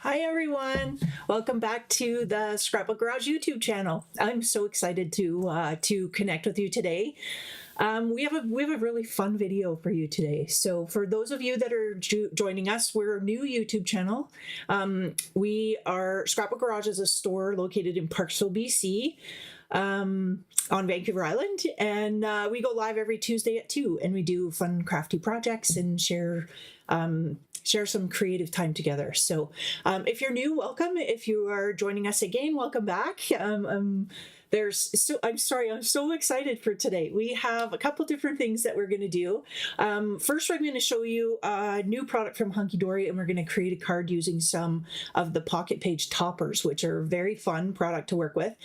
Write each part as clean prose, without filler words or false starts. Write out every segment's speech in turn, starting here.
Hi everyone! Welcome back to the Scrapbook Garage YouTube channel. I'm so excited to connect with you today. We have a really fun video for you today. So for those of you that are joining us, we're a new YouTube channel. Scrapbook Garage is a store located in Parksville, BC. On Vancouver Island, and we go live every Tuesday at 2, and we do fun crafty projects and share some creative time together. So if you're new, welcome. If you are joining us again, welcome back. I'm so excited for today. We have a couple different things that we're going to do. First, I'm going to show you a new product from Hunkydory, and we're going to create a card using some of the pocket page toppers, which are a very fun product to work with.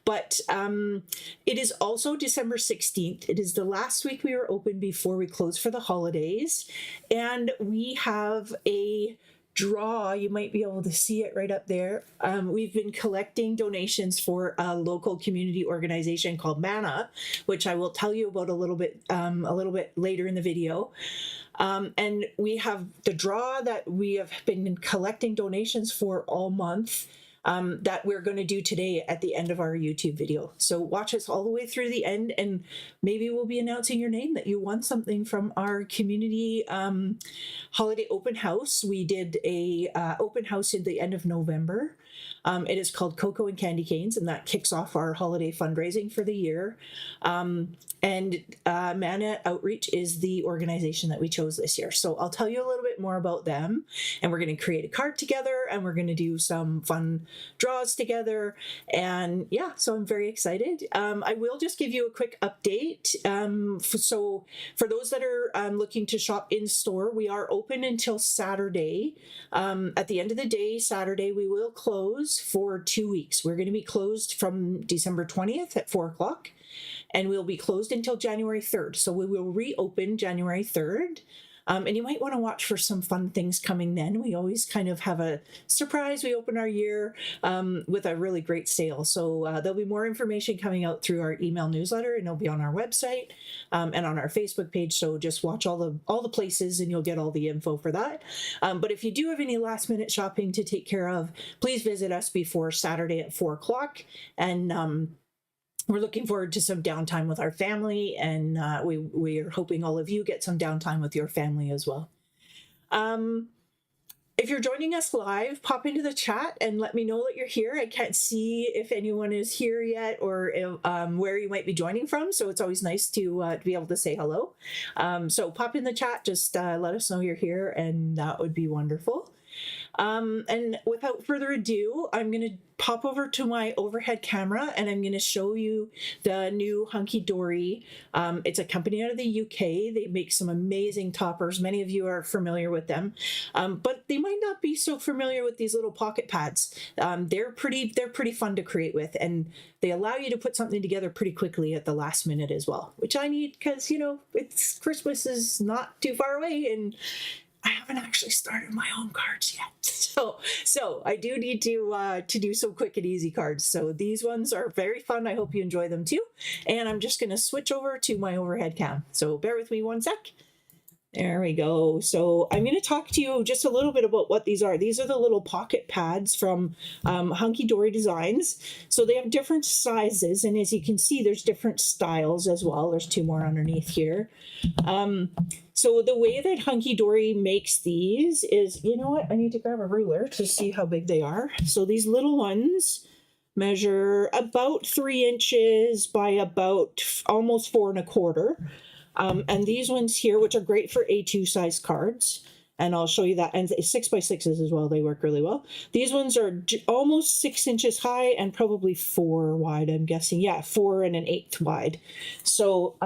But it is also December 16th. It is the last week we were open before we close for the holidays, and we have a draw. You might be able to see it right up there. We've been collecting donations for a local community organization called Mana, which I will tell you about a little bit later in the video. And we have the draw that we have been collecting donations for all month. That we're going to do today at the end of our YouTube video. So watch us all the way through the end, and maybe we'll be announcing your name that you won something from our community holiday open house. We did a open house at the end of November. It is called Cocoa and Candy Canes, and that kicks off our holiday fundraising for the year. And Mana Outreach is the organization that we chose this year. So I'll tell you a little bit more about them, and we're going to create a card together, and we're going to do some fun draws together. And yeah, so I'm very excited. I will just give you a quick update. So for those that are looking to shop in store, we are open until Saturday. At the end of the day, Saturday, we will close for 2 weeks. We're going to be closed from December 20th at 4 o'clock. And we'll be closed until January 3rd. So we will reopen January 3rd. And you might want to watch for some fun things coming then. We always kind of have a surprise. We open our year with a really great sale. So there'll be more information coming out through our email newsletter, and it'll be on our website and on our Facebook page. So just watch all the places, and you'll get all the info for that. But if you do have any last minute shopping to take care of, please visit us before Saturday at 4 o'clock. And we're looking forward to some downtime with our family, and we are hoping all of you get some downtime with your family as well. If you're joining us live, pop into the chat and let me know that you're here. I can't see if anyone is here yet, or where you might be joining from, so it's always nice to be able to say hello. So pop in the chat, just let us know you're here, and that would be wonderful. And without further ado, I'm going to pop over to my overhead camera, and I'm going to show you the new Hunkydory. It's a company out of the UK. They make some amazing toppers. Many of you are familiar with them, but they might not be so familiar with these little pocket pads. They're pretty fun to create with, and they allow you to put something together pretty quickly at the last minute as well, which I need because, it's Christmas is not too far away, and I haven't actually started my own cards yet. So I do need to do some quick and easy cards. So these ones are very fun. I hope you enjoy them too. And I'm just going to switch over to my overhead cam. So bear with me one sec. There we go. So I'm going to talk to you just a little bit about what these are. These are the little pocket pads from Hunkydory Designs. So they have different sizes, and as you can see, there's different styles as well. There's 2 more underneath here. So the way that Hunkydory makes these is, you know what? I need to grab a ruler to see how big they are. So these little ones measure about 3 inches by about almost 4 1/4. And these ones here, which are great for A2 size cards, and I'll show you that, and 6x6s as well, they work really well. These ones are almost 6 inches high and probably 4 wide, I'm guessing. Yeah, 4 1/8 wide. So,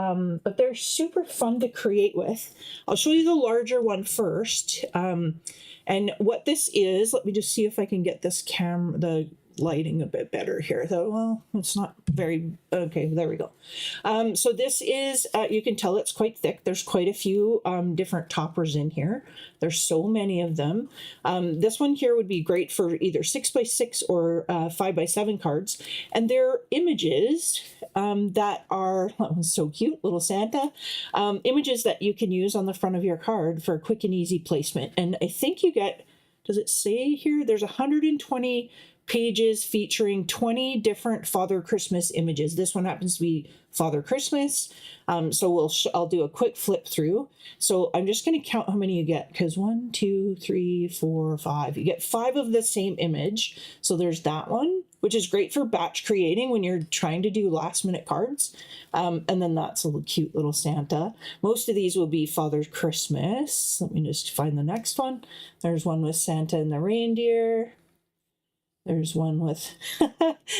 but they're super fun to create with. I'll show you the larger one first. And what this is, let me just see if I can get this the lighting a bit better here. So, well, it's not very, okay, there we go. So this is, you can tell it's quite thick. There's quite a few different toppers in here. There's so many of them. This one here would be great for either 6x6 or 5x7 cards. And they're images that are, that one's so cute, little Santa, images that you can use on the front of your card for quick and easy placement. And I think you get does it say here? There's 120 pages featuring 20 different Father Christmas images. This one happens to be Father Christmas. So I'll do a quick flip through. So I'm just going to count how many you get, because 1, 2, 3, 4, 5. You get 5 of the same image. So there's that one, which is great for batch creating when you're trying to do last minute cards. And then that's a cute little Santa. Most of these will be Father Christmas. Let me just find the next one. There's one with Santa and the reindeer. There's one with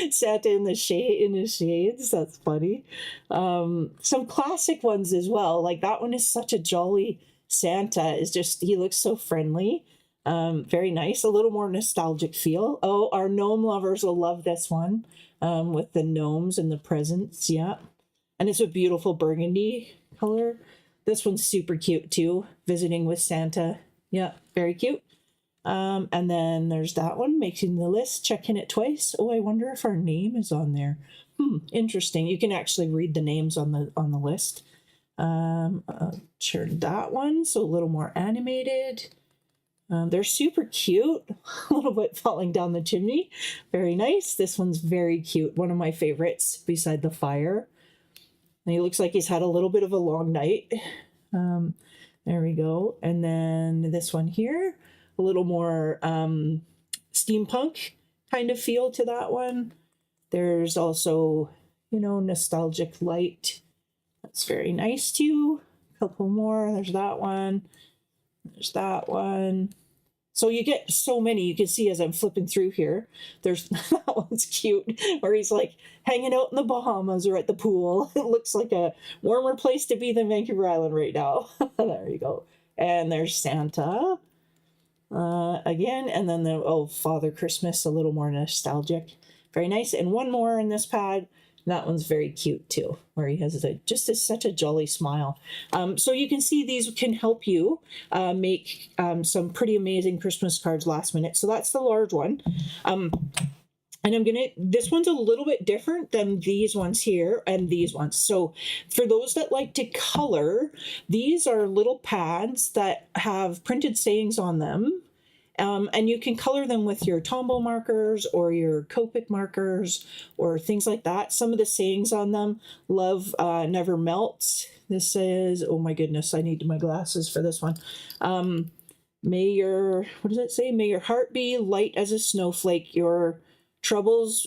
Santa in the shades. That's funny. Some classic ones as well. Like that one is such a jolly Santa. He looks so friendly. Very nice. A little more nostalgic feel. Oh, our gnome lovers will love this one with the gnomes and the presents. Yeah. And it's a beautiful burgundy color. This one's super cute too. Visiting with Santa. Yeah, very cute. And then there's that one, making the list, checking it twice. Oh, I wonder if our name is on there. Interesting. You can actually read the names on the list. Turn that one, so a little more animated. They're super cute. A little bit falling down the chimney. Very nice. This one's very cute. One of my favorites beside the fire. And he looks like he's had a little bit of a long night. There we go. And then this one here. A little more steampunk kind of feel to that one. There's also, nostalgic light. That's very nice too. A couple more. There's that one. There's that one. So you get so many. You can see as I'm flipping through here. There's that one's cute, where he's like hanging out in the Bahamas or at the pool. It looks like a warmer place to be than Vancouver Island right now. There you go. And there's Santa. Again, and then Father Christmas, a little more nostalgic. Very nice. And one more in this pad. That one's very cute too, where he has such a jolly smile. So you can see these can help you make some pretty amazing Christmas cards last minute. So that's the large one. And this one's a little bit different than these ones here and these ones. So for those that like to color, these are little pads that have printed sayings on them. And you can color them with your Tombow markers or your Copic markers or things like that. Some of the sayings on them, love never melts. This says, oh my goodness, I need my glasses for this one. What does it say? May your heart be light as a snowflake, your troubles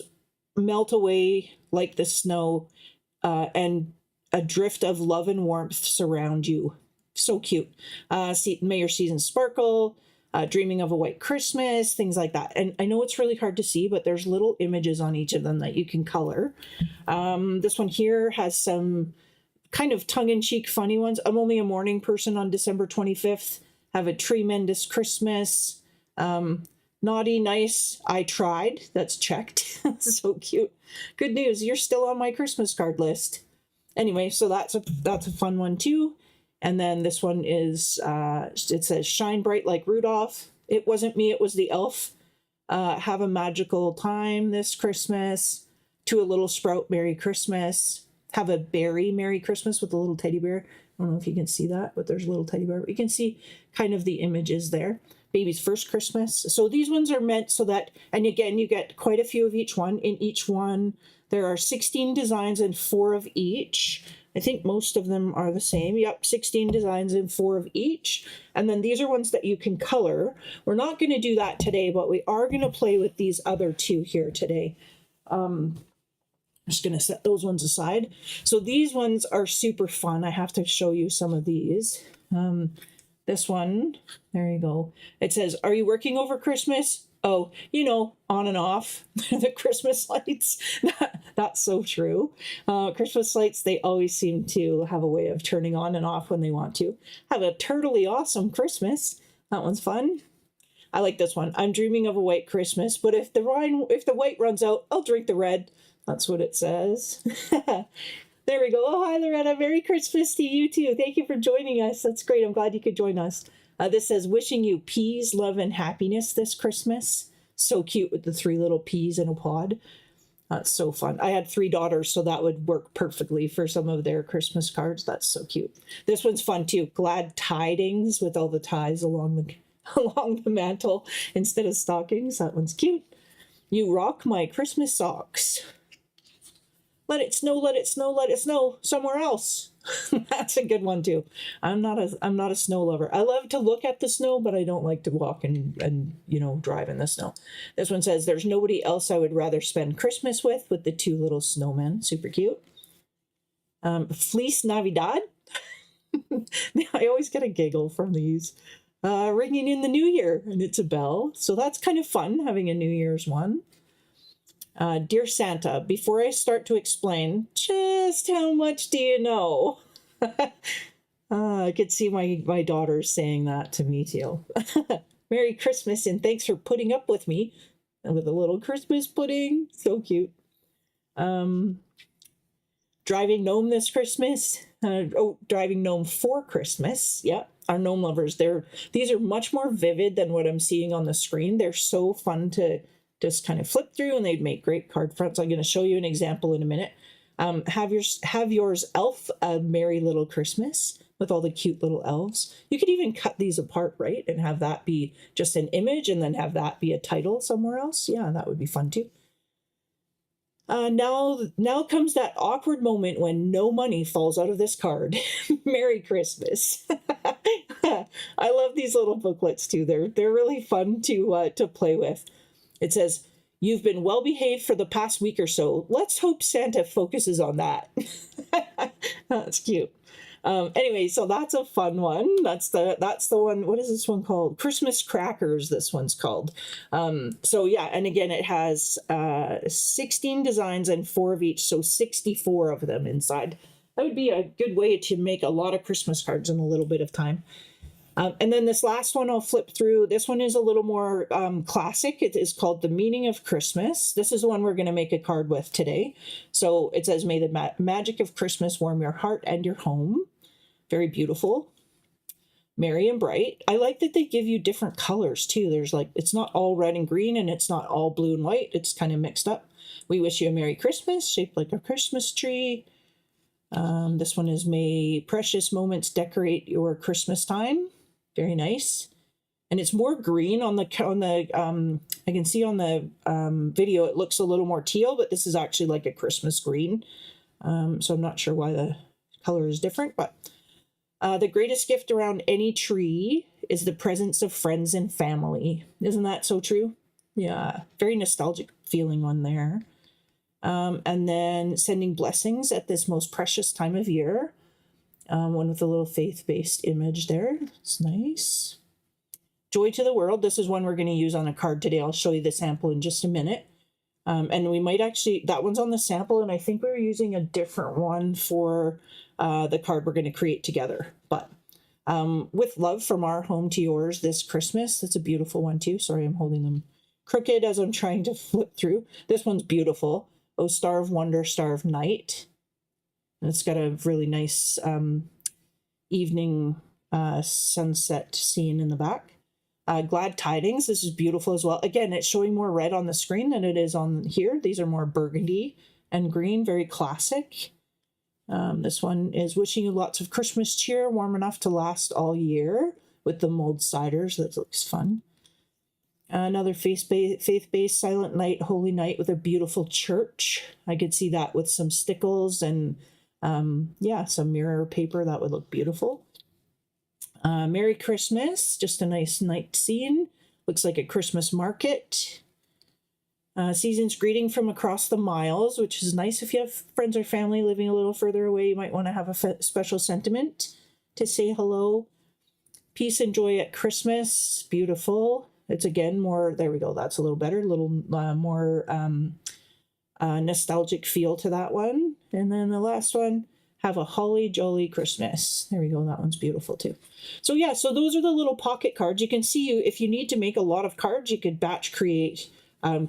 melt away like the snow, and a drift of love and warmth surround you. So cute. May your season sparkle, dreaming of a white Christmas, things like that. And I know it's really hard to see, but there's little images on each of them that you can color. This one here has some kind of tongue-in-cheek funny ones. I'm only a morning person on December 25th. Have a tremendous Christmas. Naughty, nice, I tried. That's checked. So cute. Good news, you're still on my Christmas card list. Anyway, so that's a fun one too. And then this one is, it says, shine bright like Rudolph. It wasn't me, it was the elf. Have a magical time this Christmas. To a little sprout, Merry Christmas. Have a berry, Merry Christmas, with a little teddy bear. I don't know if you can see that, but there's a little teddy bear. You can see kind of the images there. Baby's first Christmas. So these ones are meant so that, and again, you get quite a few of each one. In each one, there are 16 designs and 4 of each. I think most of them are the same. Yep, 16 designs and 4 of each. And then these are ones that you can color. We're not going to do that today, but we are going to play with these other 2 here today. I'm just going to set those ones aside. So these ones are super fun. I have to show you some of these. This one, there you go. It says, are you working over Christmas? Oh, on and off. The Christmas lights. That's so true. Christmas lights, they always seem to have a way of turning on and off when they want to. Have a turtly awesome Christmas. That one's fun. I like this one. I'm dreaming of a white Christmas, but if the white runs out, I'll drink the red. That's what it says. There we go. Oh, hi, Loretta. Merry Christmas to you, too. Thank you for joining us. That's great. I'm glad you could join us. This says, wishing you peace, love, and happiness this Christmas. So cute with the 3 little peas in a pod. That's so fun. I had 3 daughters, so that would work perfectly for some of their Christmas cards. That's so cute. This one's fun, too. Glad tidings with all the ties along along the mantle instead of stockings. That one's cute. You rock my Christmas socks. Let it snow, let it snow, let it snow somewhere else. That's a good one too. I'm not a snow lover. I love to look at the snow, but I don't like to walk and drive in the snow. This one says, there's nobody else I would rather spend Christmas with the two little snowmen. Super cute. Feliz Navidad. I always get a giggle from these. Ringing in the new year, and it's a bell. So that's kind of fun, having a New Year's one. Dear Santa, before I start to explain, just how much do you know? I could see my daughters saying that to me too. Merry Christmas and thanks for putting up with me. With a little Christmas pudding. So cute. Driving gnome this Christmas. Driving gnome for Christmas. Yeah, our gnome lovers. These are much more vivid than what I'm seeing on the screen. They're so fun to just kind of flip through, and they'd make great card fronts. I'm going to show you an example in a minute. Have yours elf a merry little Christmas with all the cute little elves. You could even cut these apart, right? And have that be just an image and then have that be a title somewhere else. Yeah, that would be fun too. Now comes that awkward moment when no money falls out of this card. Merry Christmas. I love these little booklets too. They're really fun to play with. It says, you've been well behaved for the past week or so. Let's hope Santa focuses on that. That's cute. Anyway, so that's a fun one. That's the one. What is this one called? Christmas Crackers. This one's called. So yeah, and again, it has 16 designs and 4 of each, so 64 of them inside. That would be a good way to make a lot of Christmas cards in a little bit of time. And then this last one I'll flip through. This one is a little more classic. It is called The Meaning of Christmas. This is the one we're going to make a card with today. So it says, may the magic of Christmas warm your heart and your home. Very beautiful. Merry and bright. I like that they give you different colors too. There's it's not all red and green and it's not all blue and white. It's kind of mixed up. We wish you a Merry Christmas, shaped like a Christmas tree. This one is, may precious moments decorate your Christmas time. Very nice. And it's more green on the I can see on the video it looks a little more teal, but this is actually like a Christmas green. So I'm not sure why the color is different, but the greatest gift around any tree is the presence of friends and family. Isn't that so true? Yeah, very nostalgic feeling one there. And then sending blessings at this most precious time of year. One with a little faith-based image there. It's nice. Joy to the world. This is one we're going to use on a card today. I'll show you the sample in just a minute. And we might actually, that one's on the sample, and I think we're using a different one for the card we're going to create together. But with love from our home to yours this Christmas. That's a beautiful one too. Sorry, I'm holding them crooked as I'm trying to flip through. This one's beautiful. Oh, Star of Wonder, Star of Night. And it's got a really nice evening sunset scene in the back. Glad Tidings. This is beautiful as well. Again, it's showing more red on the screen than it is on here. These are more burgundy and green, very classic. This one is wishing you lots of Christmas cheer, warm enough to last all year, with the mulled ciders. That looks fun. Another faith-based Silent Night, Holy Night with a beautiful church. I could see that with some stickles and yeah, some mirror paper. That would look beautiful. Merry Christmas, just a nice night scene. Looks like a Christmas market. Season's greeting from across the miles, which is nice if you have friends or family living a little further away. You might want to have a special sentiment to say hello. Peace and joy at Christmas. Beautiful. It's again more, there we go, that's a little better, a little more nostalgic feel to that one. And then the last one, have a holly jolly Christmas. There we go, that one's beautiful too. So yeah, so those are the little pocket cards. You can see if you need to make a lot of cards, you could batch create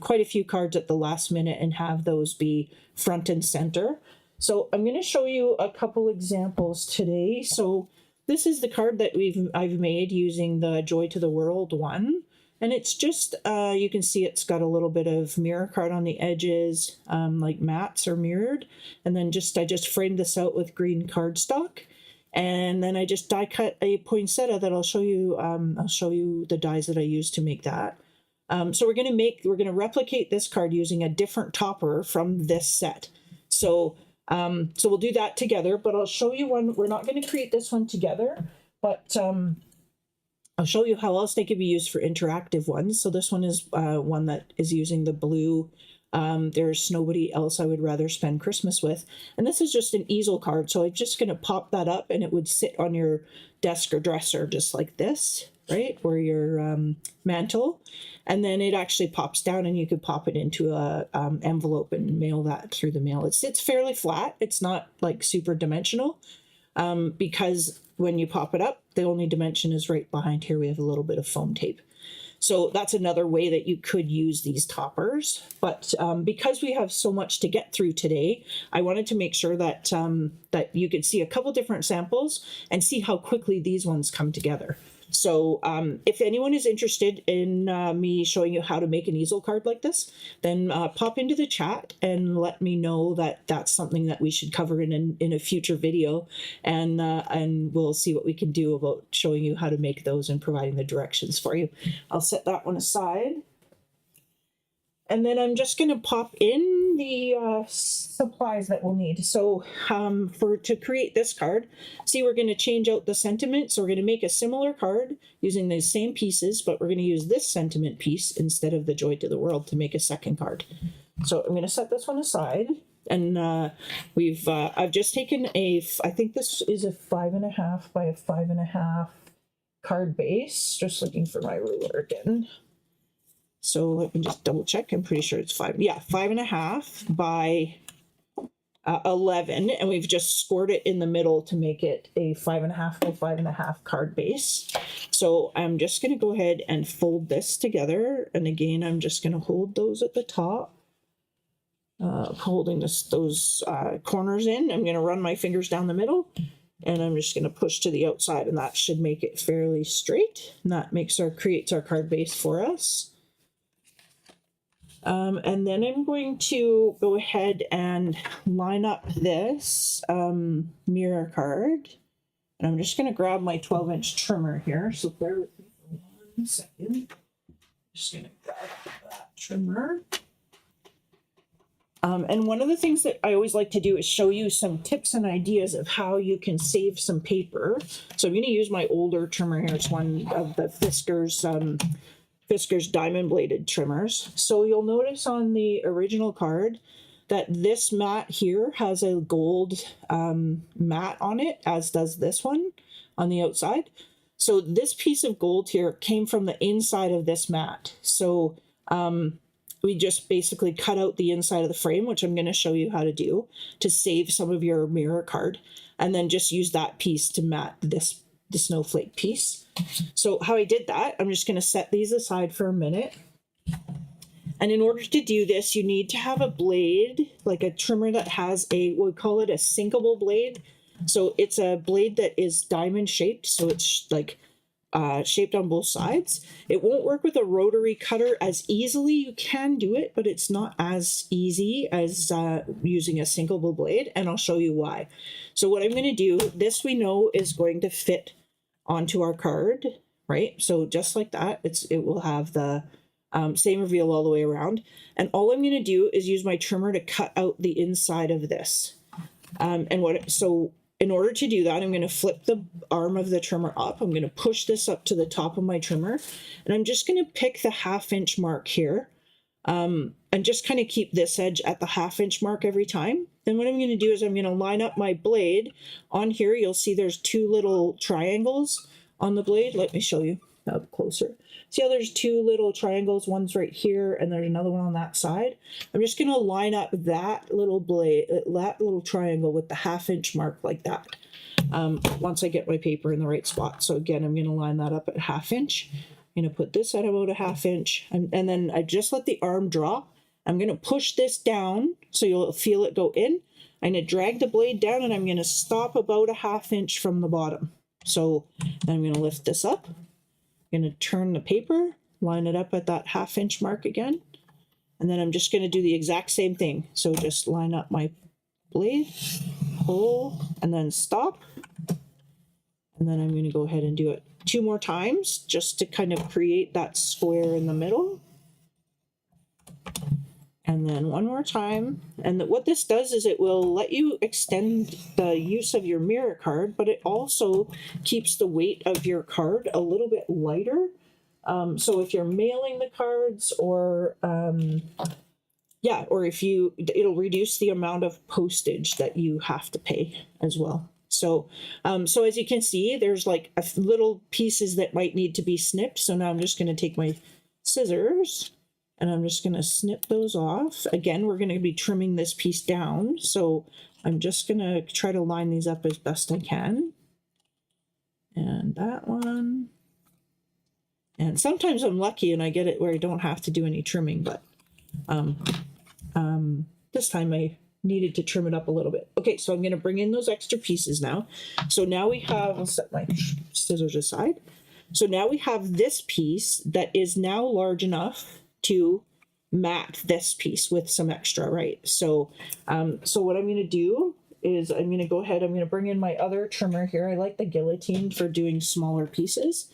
quite a few cards at the last minute and have those be front and center. So I'm going to show you a couple examples today. So this is the card that I've made using the Joy to the World one. And it's just, you can see it's got a little bit of mirror card on the edges, like mats are mirrored. And then I just framed this out with green cardstock. And then I just die cut a poinsettia that I'll show you. I'll show you the dies that I use to make that. So we're gonna replicate this card using a different topper from this set. So so we'll do that together, but I'll show you one. We're not going to create this one together, but I'll show you how else they could be used for interactive ones. So this one is one that is using the blue. There's nobody else I would rather spend Christmas with. And this is just an easel card. So I'm just going to pop that up and it would sit on your desk or dresser just like this, right? Or your mantle. And then it actually pops down and you could pop it into a envelope and mail that through the mail. It's fairly flat. It's not like super dimensional because when you pop it up, the only dimension is right behind here. We have a little bit of foam tape. So that's another way that you could use these toppers. But because we have so much to get through today, I wanted to make sure that, that you could see a couple different samples and see how quickly these ones come together. So if anyone is interested in me showing you how to make an easel card like this, then pop into the chat and let me know that that's something that we should cover in a future video, and we'll see what we can do about showing you how to make those and providing the directions for you. I'll set that one aside. And then I'm just going to pop in the supplies that we'll need. So to create this card, see, we're going to change out the sentiment. So we're going to make a similar card using the same pieces, but we're going to use this sentiment piece instead of the Joy to the World to make a second card. So I'm going to set this one aside. And I've just taken I think this is a 5.5 by a 5.5 card base. Just looking for my ruler again. So let me just double check. I'm pretty sure it's 5.5 by 11, and we've just scored it in the middle to make it a 5.5 by 5.5 card base. So I'm just going to go ahead and fold this together, and again, I'm just going to hold those at the top, holding those corners in. I'm going to run my fingers down the middle, and I'm just going to push to the outside, and that should make it fairly straight. And that creates our card base for us. And then I'm going to go ahead and line up this mirror card. And I'm just going to grab my 12-inch trimmer here. So bear with me for 1 second. Just going to grab that trimmer. And one of the things that I always like to do is show you some tips and ideas of how you can save some paper. So I'm going to use my older trimmer here. It's one of the Fisker's diamond bladed trimmers. So you'll notice on the original card that this mat here has a gold mat on it, as does this one on the outside. So this piece of gold here came from the inside of this mat. So we just basically cut out the inside of the frame, which I'm going to show you how to do to save some of your mirror card, and then just use that piece to mat the snowflake piece. So how I did that, I'm just going to set these aside for a minute. And in order to do this, you need to have a blade, like a trimmer that has we'll call it a sinkable blade. So it's a blade that is diamond shaped. So it's like shaped on both sides. It won't work with a rotary cutter as easily. You can do it, but it's not as easy as using a sinkable blade. And I'll show you why. So what I'm going to do, this we know is going to fit onto our card, right? So just like that, it will have the same reveal all the way around. And all I'm going to do is use my trimmer to cut out the inside of this. So in order to do that, I'm going to flip the arm of the trimmer up. I'm going to push this up to the top of my trimmer, and I'm just going to pick the 1/2 inch mark here, and just kind of keep this edge at the 1/2 inch mark every time. Then what I'm going to do is I'm going to line up my blade. On here, you'll see there's 2 little triangles on the blade. Let me show you up closer. See how there's 2 little triangles? One's right here, and there's another one on that side. I'm just going to line up that little blade, that little triangle with the 1/2 inch mark like that. Once I get my paper in the right spot. So again, I'm going to line that up at 1/2 inch. I'm going to put this at about a 1/2 inch, and then I just let the arm drop. I'm going to push this down so you'll feel it go in. I'm going to drag the blade down, and I'm going to stop about a 1/2 inch from the bottom. So then I'm going to lift this up. I'm going to turn the paper, line it up at that 1/2 inch mark again, and then I'm just going to do the exact same thing. So just line up my blade, pull, and then stop. And then I'm going to go ahead and do it 2 more times just to kind of create that square in the middle. And then 1 more time. And what this does is it will let you extend the use of your mirror card, but it also keeps the weight of your card a little bit lighter. So if you're mailing the cards, or or if it'll reduce the amount of postage that you have to pay as well. So, so as you can see, there's like little pieces that might need to be snipped. So now I'm just going to take my scissors and I'm just going to snip those off. Again, we're going to be trimming this piece down. So I'm just going to try to line these up as best I can. And that one. And sometimes I'm lucky and I get it where I don't have to do any trimming, but this time I needed to trim it up a little bit. Okay, so I'm going to bring in those extra pieces now. So now we have, I'll set my scissors aside. So now we have this piece that is now large enough to mat this piece with some extra, right? So, so what I'm going to do is I'm going to go ahead, I'm going to bring in my other trimmer here. I like the guillotine for doing smaller pieces.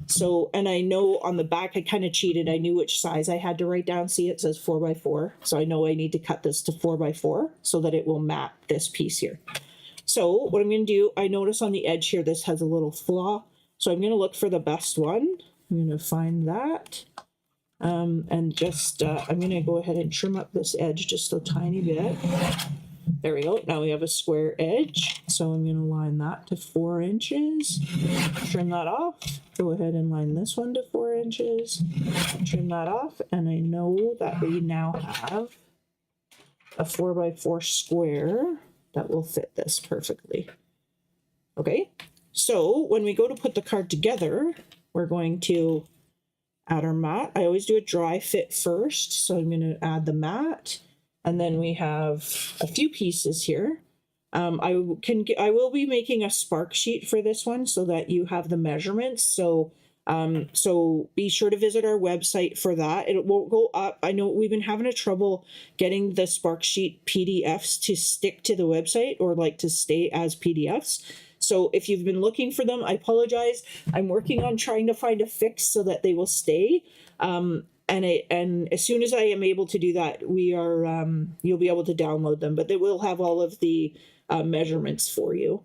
So, and I know on the back, I kind of cheated. I knew which size I had to write down. See, it says 4x4. So I know I need to cut this to 4x4 so that it will mat this piece here. So what I'm going to do, I notice on the edge here, this has a little flaw. So I'm going to look for the best one. I'm going to find that. And just, I'm going to go ahead and trim up this edge just a tiny bit. There we go. Now we have a square edge. So I'm going to line that to 4 inches. Trim that off. Go ahead and line this one to 4 inches. Trim that off. And I know that we now have a 4x4 square that will fit this perfectly. Okay. So when we go to put the card together, we're going to add our mat. I always do a dry fit first. So I'm going to add the mat. And then we have a few pieces here. I will be making a spark sheet for this one so that you have the measurements. So, so be sure to visit our website for that. It won't go up. I know we've been having a trouble getting the spark sheet PDFs to stick to the website or like to stay as PDFs. So if you've been looking for them, I apologize. I'm working on trying to find a fix so that they will stay. And as soon as I am able to do that, we are you'll be able to download them, but they will have all of the measurements for you.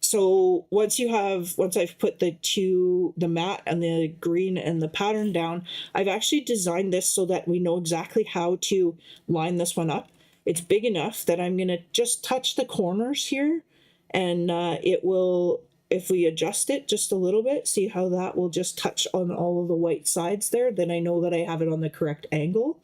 So once I've put the mat and the green and the pattern down, I've actually designed this so that we know exactly how to line this one up. It's big enough that I'm going to just touch the corners here, and it will, if we adjust it just a little bit, see how that will just touch on all of the white sides there, then I know that I have it on the correct angle.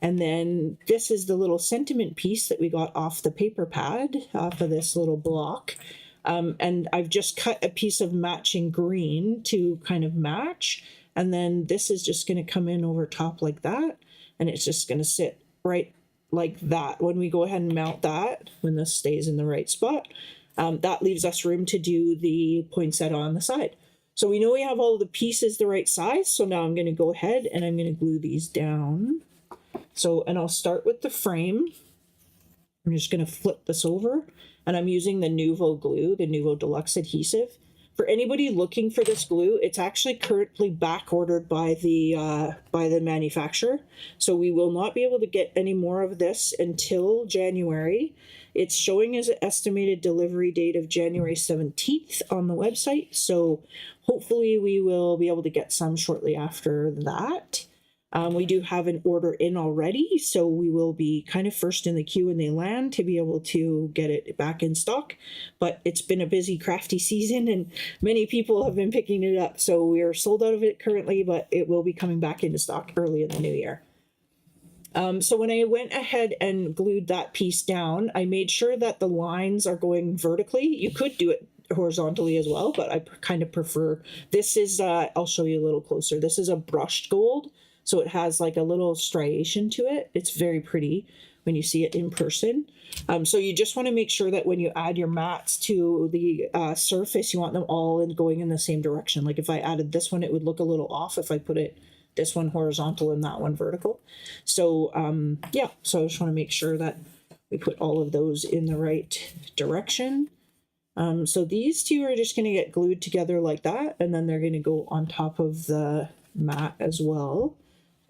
And then this is the little sentiment piece that we got off the paper pad, off of this little block. And I've just cut a piece of matching green to kind of match. And then this is just going to come in over top like that. And it's just going to sit right like that. When we go ahead and mount that, when this stays in the right spot, that leaves us room to do the poinsettia on the side. So we know we have all the pieces the right size. So now I'm going to go ahead and I'm going to glue these down. So, and I'll start with the frame. I'm just going to flip this over, and I'm using the Nuvo glue, the Nuvo Deluxe adhesive. For anybody looking for this glue, it's actually currently back ordered by the manufacturer. So we will not be able to get any more of this until January. It's showing as an estimated delivery date of January 17th on the website. So hopefully we will be able to get some shortly after that. We do have an order in already, so we will be kind of first in the queue when they land to be able to get it back in stock. But it's been a busy crafty season and many people have been picking it up. So we are sold out of it currently, but it will be coming back into stock early in the new year. So when I went ahead and glued that piece down, I made sure that the lines are going vertically. You could do it horizontally as well, but I kind of prefer, this is, I'll show you a little closer. This is a brushed gold. So it has like a little striation to it. It's very pretty when you see it in person. So you just want to make sure that when you add your mats to the surface, you want them all going in the same direction. Like if I added this one, it would look a little off if I put this one horizontal and that one vertical. So yeah, so I just want to make sure that we put all of those in the right direction. So these two are just going to get glued together like that, and then they're going to go on top of the mat as well.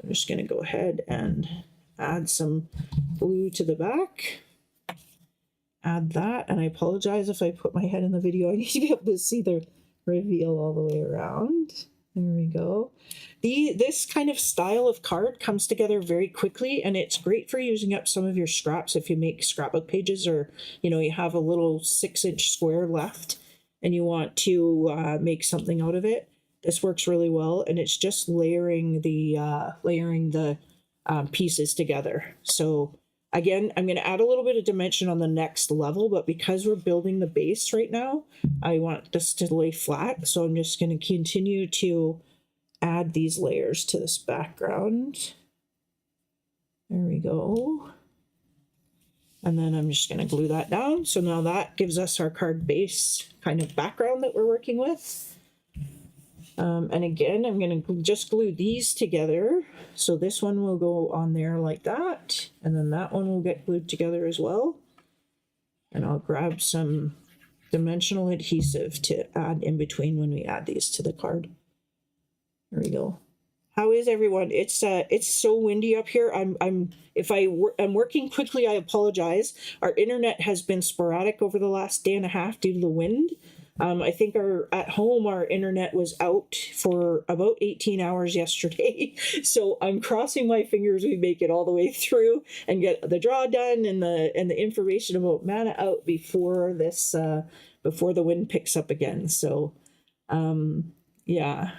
I'm just going to go ahead and add some glue to the back. Add that, and I apologize if I put my head in the video. I need to be able to see the reveal all the way around. There we go. This kind of style of card comes together very quickly, and it's great for using up some of your scraps if you make scrapbook pages, or you have a little 6-inch square left and you want to make something out of it. This works really well, and it's just layering the pieces together. So again, I'm going to add a little bit of dimension on the next level, but because we're building the base right now, I want this to lay flat. So I'm just going to continue to add these layers to this background. There we go. And then I'm just going to glue that down. So now that gives us our card base kind of background that we're working with. And again, I'm going to just glue these together. So this one will go on there like that. And then that one will get glued together as well. And I'll grab some dimensional adhesive to add in between when we add these to the card. There we go. How is everyone? It's so windy up here. I'm working quickly, I apologize. Our internet has been sporadic over the last day and a half due to the wind. I think at home our internet was out for about 18 hours yesterday. So I'm crossing my fingers we make it all the way through and get the draw done and the information about mana out before this before the wind picks up again. So yeah.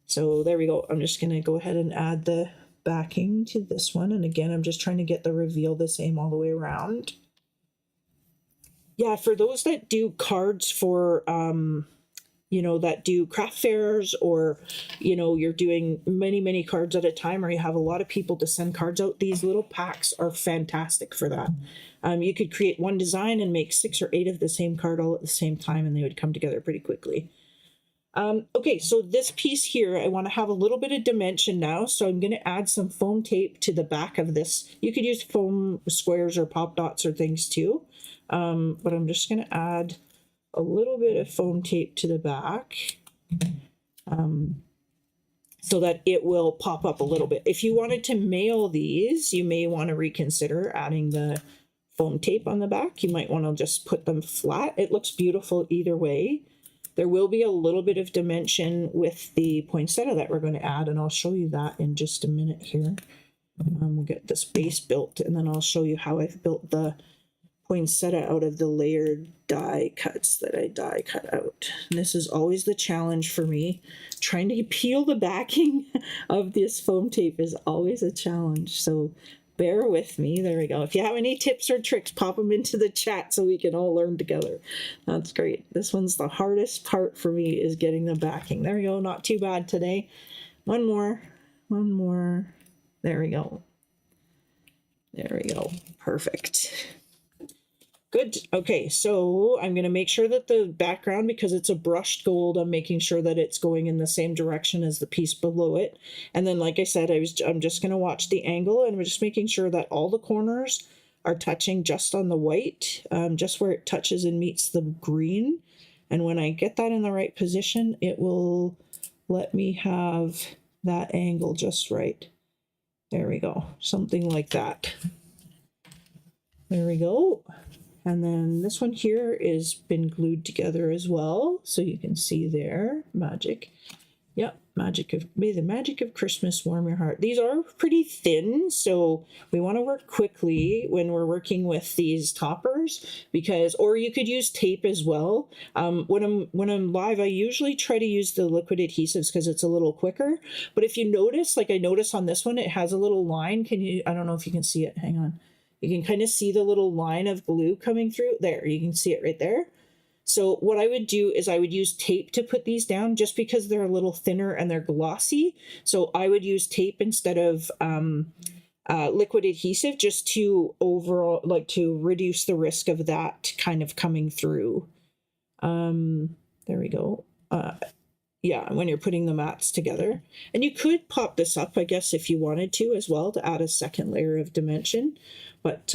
So there we go. I'm just going to go ahead and add the backing to this one. And again, I'm just trying to get the reveal the same all the way around. Yeah, for those that do cards for, that do craft fairs, or, you're doing many cards at a time, or you have a lot of people to send cards out, these little packs are fantastic for that. You could create one design and make 6 or 8 of the same card all at the same time, and they would come together pretty quickly. Okay, so this piece here, I want to have a little bit of dimension now, so I'm going to add some foam tape to the back of this. You could use foam squares or pop dots or things too, but I'm just going to add a little bit of foam tape to the back so that it will pop up a little bit. If you wanted to mail these, you may want to reconsider adding the foam tape on the back. You might want to just put them flat. It looks beautiful either way. There will be a little bit of dimension with the poinsettia that we're going to add, and I'll show you that in just a minute here. We'll get this base built, and then I'll show you how I've built the poinsettia out of the layered die cuts that I die cut out. And this is always the challenge for me. Trying to peel the backing of this foam tape is always a challenge, so bear with me. There we go. If you have any tips or tricks, pop them into the chat so we can all learn together. That's great. This one's the hardest part for me, is getting the backing. There we go. Not too bad today. One more. There we go. Perfect. Good. Okay, so I'm going to make sure that the background, because it's a brushed gold, I'm making sure that it's going in the same direction as the piece below it. And then, like I said, I'm just going to watch the angle, and we're just making sure that all the corners are touching just on the white, just where it touches and meets the green. And when I get that in the right position, it will let me have that angle just right. There we go. Something like that. There we go. And then this one here is been glued together as well. So you can see there, magic. Yep, may the magic of Christmas warm your heart. These are pretty thin, so we want to work quickly when we're working with these toppers, or you could use tape as well. When I'm live, I usually try to use the liquid adhesives because it's a little quicker. But if you notice, like I notice on this one, it has a little line. I don't know if you can see it. Hang on. You can kind of see the little line of glue coming through. There, you can see it right there. So what I would do is I would use tape to put these down, just because they're a little thinner and they're glossy. So I would use tape instead of liquid adhesive, just to to reduce the risk of that kind of coming through. There we go. Yeah, when you're putting the mats together. And you could pop this up, I guess, if you wanted to as well, to add a second layer of dimension. But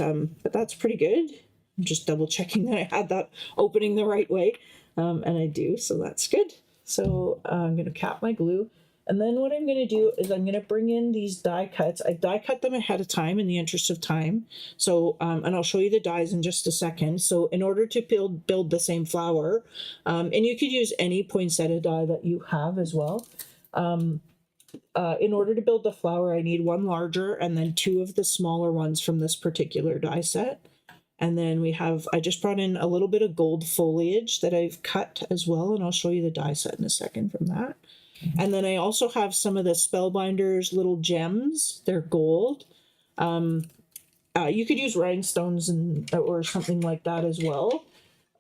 that's pretty good. I'm just double checking that I had that opening the right way. And I do, so that's good. So I'm going to cap my glue. And then what I'm going to do is I'm going to bring in these die cuts. I die cut them ahead of time in the interest of time. So, and I'll show you the dies in just a second. So in order to build the same flower, and you could use any poinsettia die that you have as well. In order to build the flower, I need one larger and then two of the smaller ones from this particular die set. And then I just brought in a little bit of gold foliage that I've cut as well, and I'll show you the die set in a second from that. And then I also have some of the Spellbinders little gems. They're gold. You could use rhinestones or something like that as well,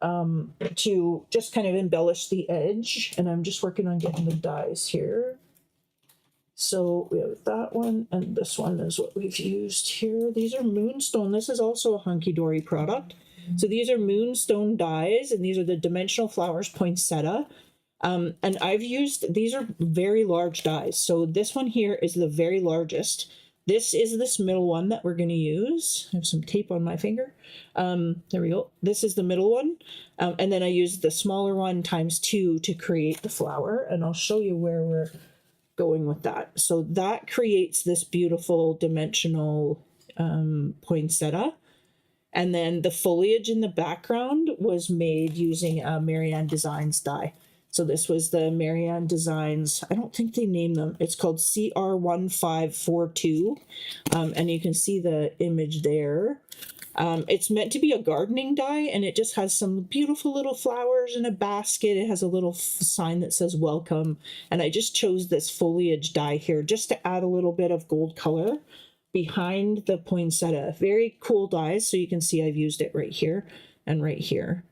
to just kind of embellish the edge. And I'm just working on getting the dies here. So we have that one, and this one is what we've used here. These are Moonstone. This is also a Hunkydory product. So these are Moonstone dies, and these are the Dimensional Flowers Poinsettia. And these are very large dies. So this one here is the very largest. This is this middle one that we're going to use. I have some tape on my finger. There we go. This is the middle one. And then I used the smaller one ×2 to create the flower. And I'll show you where we're going with that. So that creates this beautiful dimensional poinsettia. And then the foliage in the background was made using a Marianne Designs die. So this was the Marianne Designs, I don't think they named them. It's called CR1542. And you can see the image there. It's meant to be a gardening die, and it just has some beautiful little flowers in a basket. It has a little sign that says welcome. And I just chose this foliage die here just to add a little bit of gold color behind the poinsettia. Very cool dies. So you can see I've used it right here and right here.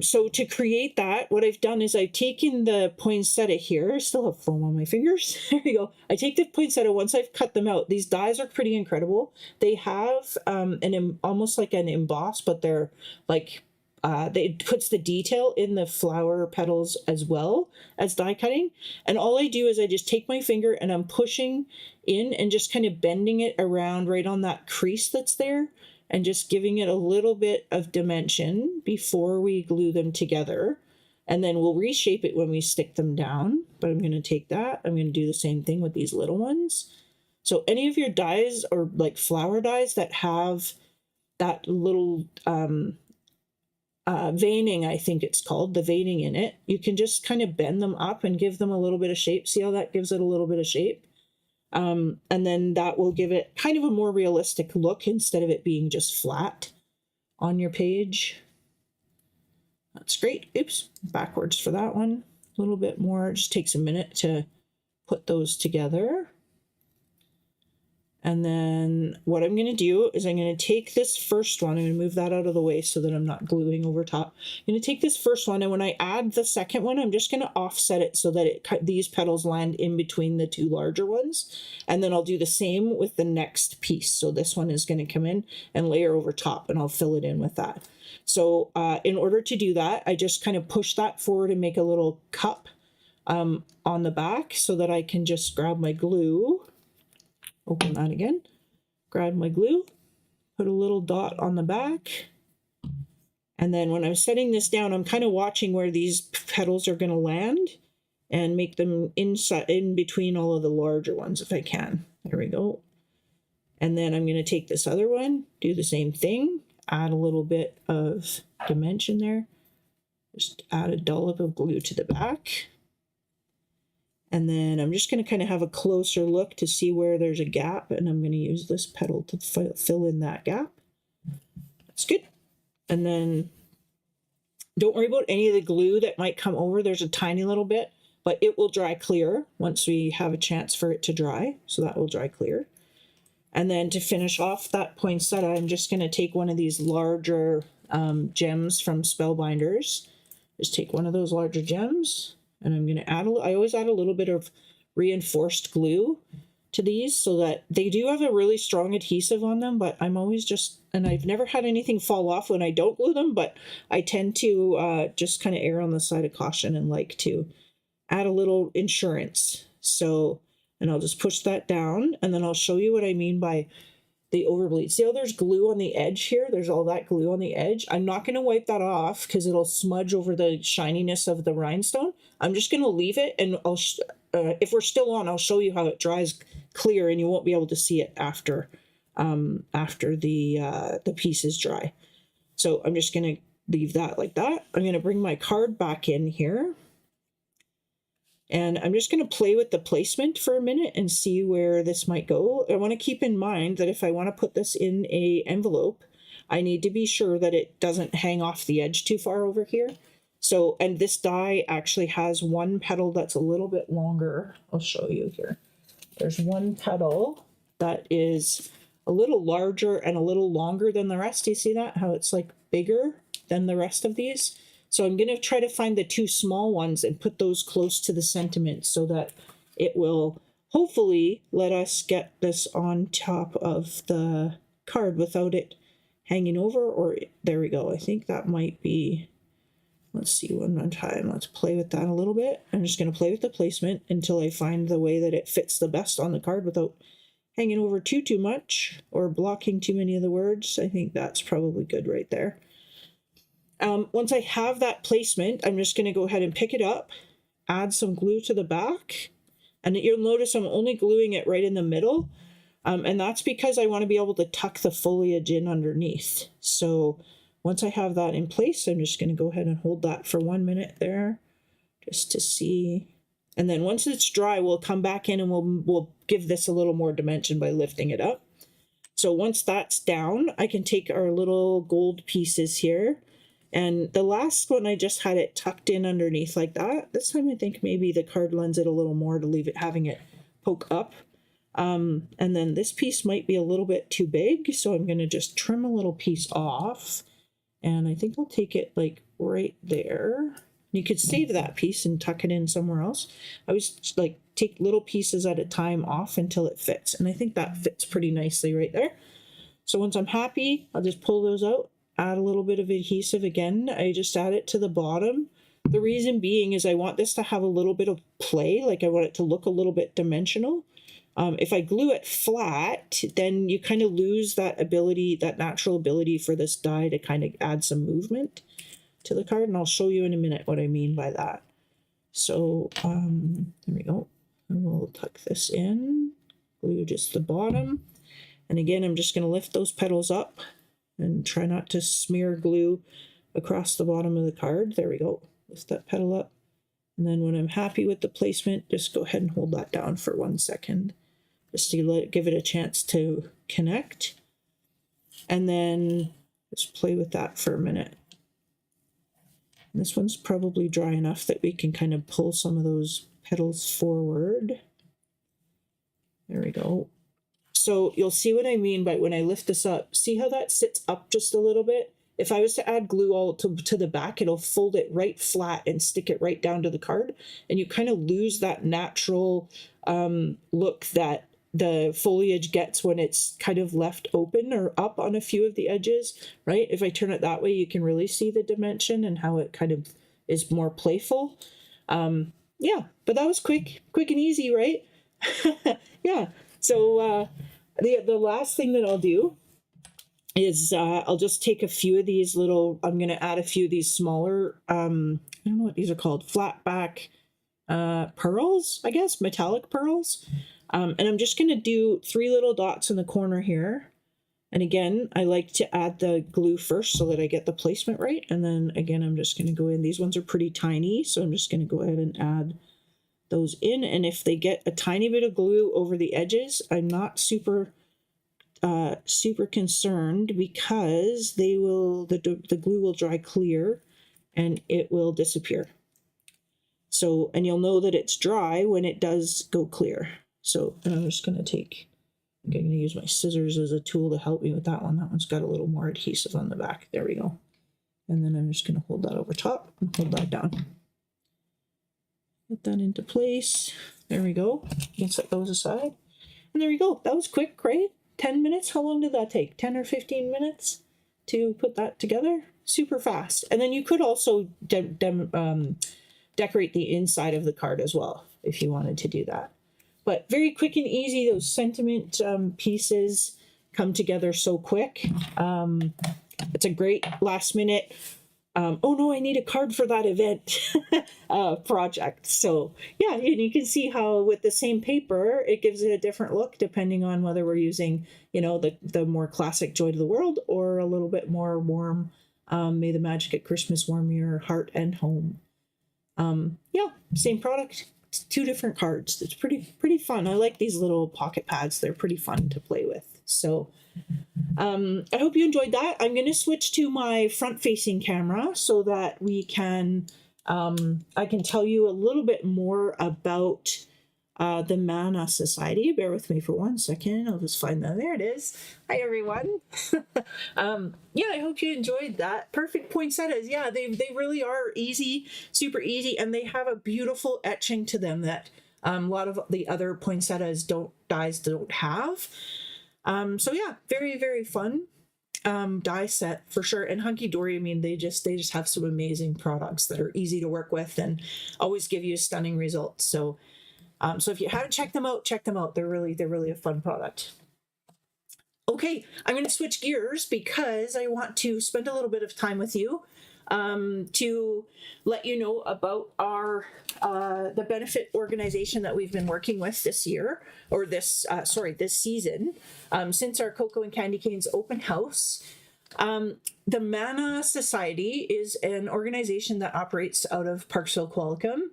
So to create that, what I've done is I've taken the poinsettia here. I still have foam on my fingers. There you go. I take the poinsettia once I've cut them out. These dies are pretty incredible. They have almost like an emboss, but they're like it puts the detail in the flower petals as well as die cutting. And all I do is I just take my finger and I'm pushing in and just kind of bending it around right on that crease that's there, and just giving it a little bit of dimension before we glue them together. And then we'll reshape it when we stick them down. But I'm going to take that. I'm going to do the same thing with these little ones. So any of your dies or like flower dies that have that little veining, I think it's called, the veining in it, you can just kind of bend them up and give them a little bit of shape. See how that gives it a little bit of shape? And then that will give it kind of a more realistic look instead of it being just flat on your page. That's great. Oops, backwards for that one. A little bit more. It just takes a minute to put those together. And then what I'm going to do is I'm going to take this first one. I'm going to move that out of the way so that I'm not gluing over top. I'm going to take this first one, and when I add the second one, I'm just going to offset it so that these petals land in between the two larger ones. And then I'll do the same with the next piece. So this one is going to come in and layer over top, and I'll fill it in with that. So in order to do that, I just kind of push that forward and make a little cup on the back so that I can just grab my glue. Open that again, grab my glue, put a little dot on the back. And then when I'm setting this down, I'm kind of watching where these petals are going to land and make them in between all of the larger ones if I can. There we go. And then I'm going to take this other one, do the same thing, add a little bit of dimension there. Just add a dollop of glue to the back. And then I'm just going to kind of have a closer look to see where there's a gap, and I'm going to use this petal to fill in that gap. That's good. And then don't worry about any of the glue that might come over. There's a tiny little bit, but it will dry clear once we have a chance for it to dry. So that will dry clear. And then to finish off that poinsettia, I'm just going to take one of these larger gems from Spellbinders. Just take one of those larger gems. And I'm going to add, I always add a little bit of reinforced glue to these so that they do have a really strong adhesive on them, but I'm always just, and I've never had anything fall off when I don't glue them, but I tend to just kind of err on the side of caution and like to add a little insurance. So, and I'll just push that down, and then I'll show you what I mean by the overbleed. See how there's glue on the edge here? There's all that glue on the edge. I'm not going to wipe that off because it'll smudge over the shininess of the rhinestone. I'm just going to leave it, and if we're still on, I'll show you how it dries clear, and you won't be able to see it after the piece is dry. So I'm just going to leave that like that. I'm going to bring my card back in here. And I'm just going to play with the placement for a minute and see where this might go. I want to keep in mind that if I want to put this in an envelope, I need to be sure that it doesn't hang off the edge too far over here. So, and this die actually has one petal that's a little bit longer. I'll show you here. There's one petal that is a little larger and a little longer than the rest. Do you see that? How it's like bigger than the rest of these? So I'm going to try to find the two small ones and put those close to the sentiment so that it will hopefully let us get this on top of the card without it hanging over. Or there we go. I think that might be, let's see one more time. Let's play with that a little bit. I'm just going to play with the placement until I find the way that it fits the best on the card without hanging over too much or blocking too many of the words. I think that's probably good right there. Once I have that placement, I'm just going to go ahead and pick it up, add some glue to the back, and you'll notice I'm only gluing it right in the middle, and that's because I want to be able to tuck the foliage in underneath. So once I have that in place, I'm just going to go ahead and hold that for 1 minute there, just to see. And then once it's dry, we'll come back in and we'll give this a little more dimension by lifting it up. So once that's down, I can take our little gold pieces here. And the last one, I just had it tucked in underneath like that. This time I think maybe the card lends it a little more to leave it, having it poke up. And then this piece might be a little bit too big, so I'm going to just trim a little piece off. And I think I'll take it like right there. You could save that piece and tuck it in somewhere else. I always like take little pieces at a time off until it fits. And I think that fits pretty nicely right there. So once I'm happy, I'll just pull those out. Add a little bit of adhesive again. I just add it to the bottom. The reason being is I want this to have a little bit of play, like I want it to look a little bit dimensional. If I glue it flat, then you kind of lose that ability, that natural ability for this die to kind of add some movement to the card, and I'll show you in a minute what I mean by that. So there we go. And we'll tuck this in, glue just the bottom. And again, I'm just going to lift those petals up and try not to smear glue across the bottom of the card. There we go. Lift that petal up. And then when I'm happy with the placement, just go ahead and hold that down for 1 second, just to give it a chance to connect. And then just play with that for a minute. And this one's probably dry enough that we can kind of pull some of those petals forward. There we go. So you'll see what I mean by when I lift this up. See how that sits up just a little bit? If I was to add glue all to the back, it'll fold it right flat and stick it right down to the card. And you kind of lose that natural look that the foliage gets when it's kind of left open or up on a few of the edges, right? If I turn it that way, you can really see the dimension and how it kind of is more playful. Yeah, but that was quick and easy, right? Yeah. So the last thing that I'll do is I'll just take a few of these little, I'm going to add a few of these smaller, I don't know what these are called, flat back pearls, I guess, metallic pearls. And I'm just going to do 3 little dots in the corner here. And again, I like to add the glue first so that I get the placement right. And then again, I'm just going to go in. These ones are pretty tiny, so I'm just going to go ahead and add those in. And if they get a tiny bit of glue over the edges, I'm not super concerned, because they will, the glue will dry clear and it will disappear. So, and you'll know that it's dry when it does go clear. So I'm just going to I'm going to use my scissors as a tool to help me with that one. That one's got a little more adhesive on the back. There we go. And then I'm just going to hold that over top and hold that down. Put that into place. There we go. You can set those aside. And there we go. That was quick, right? 10 minutes? How long did that take? 10 or 15 minutes to put that together? Super fast. And then you could also decorate the inside of the card as well, if you wanted to do that. But very quick and easy, those sentiment pieces. come together so quick. It's a great last minute, oh no, I need a card for that event project. So yeah, and you can see how with the same paper, it gives it a different look depending on whether we're using, the more classic Joy to the World or a little bit more warm, May the Magic at Christmas warm your heart and home. Yeah, same product, two different cards. It's pretty fun. I like these little pocket pads. They're pretty fun to play with. So I hope you enjoyed that. I'm going to switch to my front-facing camera so that we can, I can tell you a little bit more about the Mana Society. Bear with me for 1 second. I'll just find that. There it is. Hi, everyone. Yeah, I hope you enjoyed that. Perfect poinsettias. Yeah, they really are easy, super easy, and they have a beautiful etching to them that a lot of the other poinsettias don't have. So yeah, very, very fun die set for sure. And Hunkydory, I mean, they just have some amazing products that are easy to work with and always give you stunning results. So so if you haven't checked them out, check them out. They're really a fun product. Okay, I'm going to switch gears because I want to spend a little bit of time with you to let you know about our the benefit organization that we've been working with this year, or this season, since our Cocoa and Candy Canes open house. The Mana Society is an organization that operates out of Parksville, Qualicum,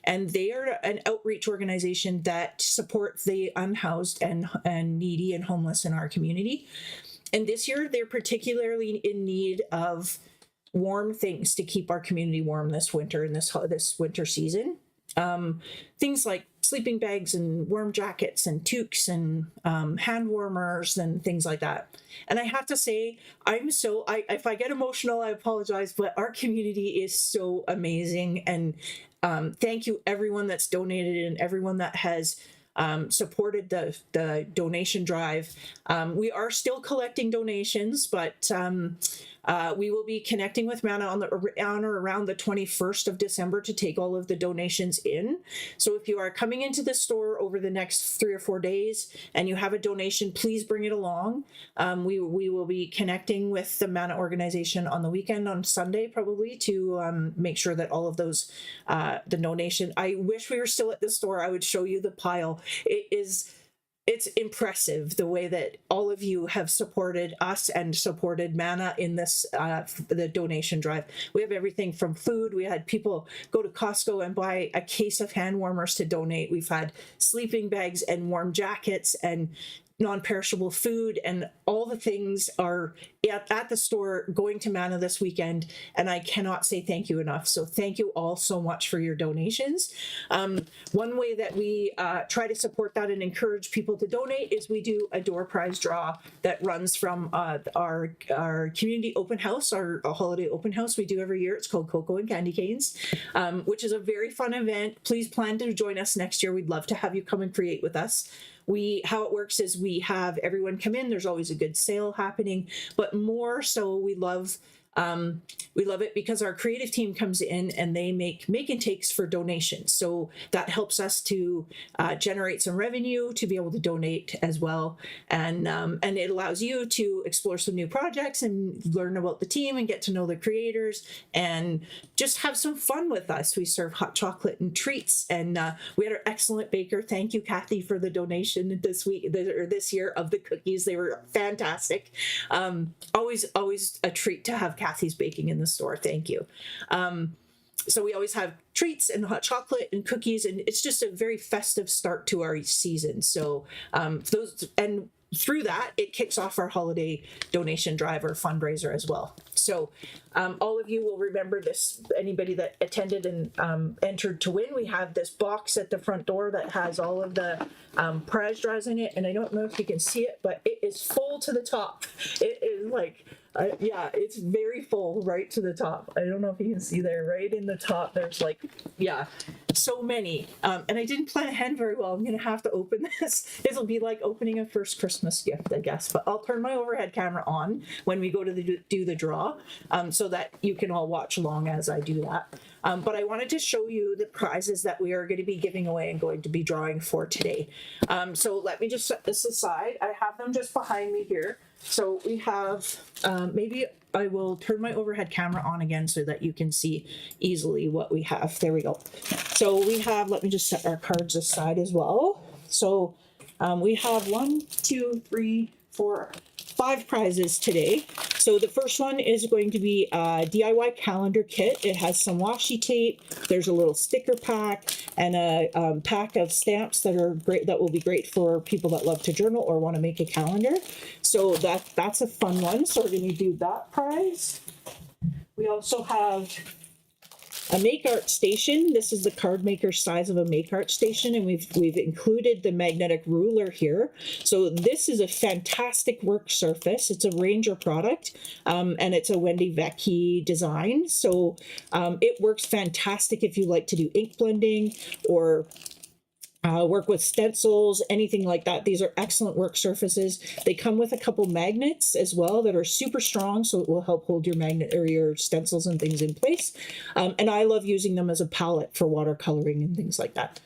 and they are an outreach organization that supports the unhoused and needy and homeless in our community. And this year, they're particularly in need of warm things to keep our community warm this winter, in this winter season. Things like sleeping bags and warm jackets and toques and hand warmers and things like that. And I have to say, if I get emotional, I apologize, but our community is so amazing. And thank you everyone that's donated and everyone that has supported the donation drive. We are still collecting donations, but we will be connecting with Mana on or around the 21st of December to take all of the donations in. So if you are coming into the store over the next 3 or 4 days and you have a donation, please bring it along. We will be connecting with the Mana organization on the weekend, on Sunday probably, to make sure that all of those, the donation. I wish we were still at the store. I would show you the pile. It's impressive the way that all of you have supported us and supported Mana in this, the donation drive. We have everything from food. We had people go to Costco and buy a case of hand warmers to donate. We've had sleeping bags and warm jackets and non-perishable food, and all the things are at the store going to Mana this weekend, and I cannot say thank you enough. So thank you all so much for your donations. One way that we try to support that and encourage people to donate is we do a door prize draw that runs from our community open house, our holiday open house we do every year. It's called Cocoa and Candy Canes, which is a very fun event. Please plan to join us next year. We'd love to have you come and create with us. How it works is we have everyone come in. There's always a good sale happening, but more so we love it because our creative team comes in and they make and takes for donations. So that helps us to generate some revenue to be able to donate as well. And it allows you to explore some new projects and learn about the team and get to know the creators and just have some fun with us. We serve hot chocolate and treats, and we had our excellent baker. Thank you, Kathy, for the donation this year of the cookies. They were fantastic. Always a treat to have Kathy's baking in the store. Thank you. So we always have treats and hot chocolate and cookies, and it's just a very festive start to our season. So through that, it kicks off our holiday donation drive or fundraiser as well. So all of you will remember this. Anybody that attended and entered to win, we have this box at the front door that has all of the prize draws in it. And I don't know if you can see it, but it is full to the top. It is like Yeah, it's very full right to the top. I don't know if you can see there, right in the top. There's like, yeah, so many. And I didn't plan ahead very well. I'm gonna have to open this. It'll be like opening a first Christmas gift, I guess. But I'll turn my overhead camera on when we go to do the draw, so that you can all watch along as I do that. But I wanted to show you the prizes that we are going to be giving away and going to be drawing for today. So let me just set this aside. I have them just behind me here. So we have, maybe I will turn my overhead camera on again so that you can see easily what we have. There we go. So we have, let me just set our cards aside as well. So we have 1, 2, 3, 4, 5 prizes today. So the first one is going to be a DIY calendar kit. It has some washi tape. There's a little sticker pack and a pack of stamps that are great. That will be great for people that love to journal or want to make a calendar. So that's a fun one. So we're going to do that prize. We also have a make art station. This is the card maker size of a make art station, and we've included the magnetic ruler here. So this is a fantastic work surface. It's a Ranger product, and it's a Wendy Vecchi design. So it works fantastic if you like to do ink blending or work with stencils, anything like that. These are excellent work surfaces. They come with a couple magnets as well that are super strong, so it will help hold your magnet or your stencils and things in place. And I love using them as a palette for watercoloring and things like that.